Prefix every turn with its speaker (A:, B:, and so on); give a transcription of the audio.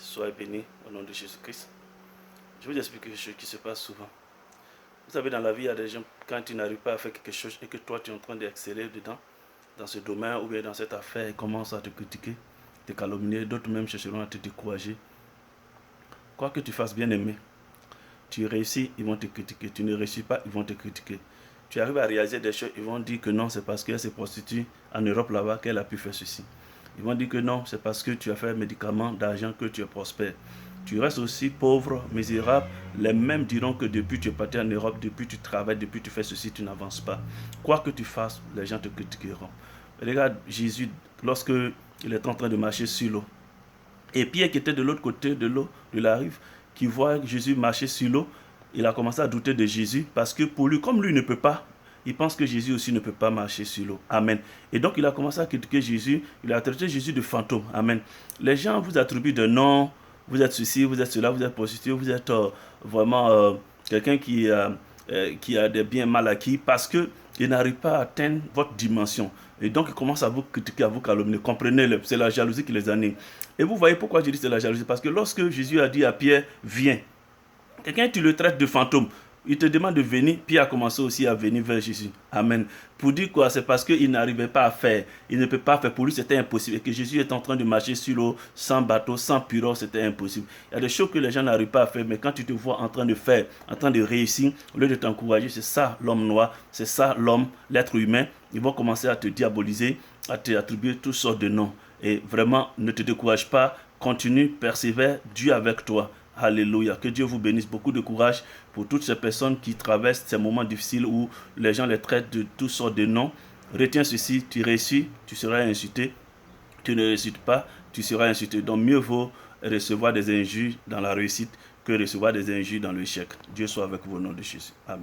A: Soyez bénis au nom de Jésus-Christ. Je vais vous expliquer quelque chose qui se passe souvent. Vous savez, dans la vie, il y a des gens, quand tu n'arrives pas à faire quelque chose et que toi, tu es en train d'exceller dedans, dans ce domaine ou bien dans cette affaire, ils commencent à te critiquer, te calomnier, d'autres même chercheront à te décourager. Quoi que tu fasses, bien aimé, tu réussis, ils vont te critiquer. Tu ne réussis pas, ils vont te critiquer. Tu arrives à réaliser des choses, ils vont dire que non, c'est parce qu'elle se prostitue en Europe là-bas qu'elle a pu faire ceci. Ils vont dire que non, c'est parce que tu as fait un médicament d'argent que tu es prospère. Tu restes aussi pauvre, misérable. Les mêmes diront que depuis tu es parti en Europe, depuis tu travailles, depuis tu fais ceci, tu n'avances pas. Quoi que tu fasses, les gens te critiqueront. Regarde Jésus, lorsque il est en train de marcher sur l'eau. Et Pierre qui était de l'autre côté de l'eau, de la rive, qui voit Jésus marcher sur l'eau, il a commencé à douter de Jésus parce que pour lui, comme lui ne peut pas, il pense que Jésus aussi ne peut pas marcher sur l'eau. Amen. Et donc il a commencé à critiquer Jésus, il a traité Jésus de fantôme. Amen. Les gens vous attribuent de noms, vous êtes ceci, vous êtes cela, vous êtes prostitué, vous êtes vraiment quelqu'un qui a des biens mal acquis parce qu'il n'arrive pas à atteindre votre dimension. Et donc, ils commencent à vous critiquer, à vous calomnier. Comprenez-le, c'est la jalousie qui les anime. Et vous voyez pourquoi je dis c'est la jalousie. Parce que lorsque Jésus a dit à Pierre, viens, quelqu'un, tu le traites de fantôme. Il te demande de venir. Pierre a commencé aussi à venir vers Jésus. Amen. Pour dire quoi? C'est parce qu'il n'arrivait pas à faire. Il ne peut pas faire. Pour lui, c'était impossible. Et que Jésus est en train de marcher sur l'eau, sans bateau, sans pirogue, c'était impossible. Il y a des choses que les gens n'arrivent pas à faire. Mais quand tu te vois en train de faire, en train de réussir, au lieu de t'encourager, c'est ça l'homme noir, c'est ça l'homme, l'être humain. Ils vont commencer à te diaboliser, à te attribuer toutes sortes de noms. Et vraiment, ne te décourage pas. Continue, persévère. Dieu avec toi. Alléluia. Que Dieu vous bénisse. Beaucoup de courage pour toutes ces personnes qui traversent ces moments difficiles où les gens les traitent de toutes sortes de noms. Retiens ceci, tu réussis, tu seras insulté. Tu ne réussis pas, tu seras insulté. Donc mieux vaut recevoir des injures dans la réussite que recevoir des injures dans l'échec. Dieu soit avec vous au nom de Jésus. Amen.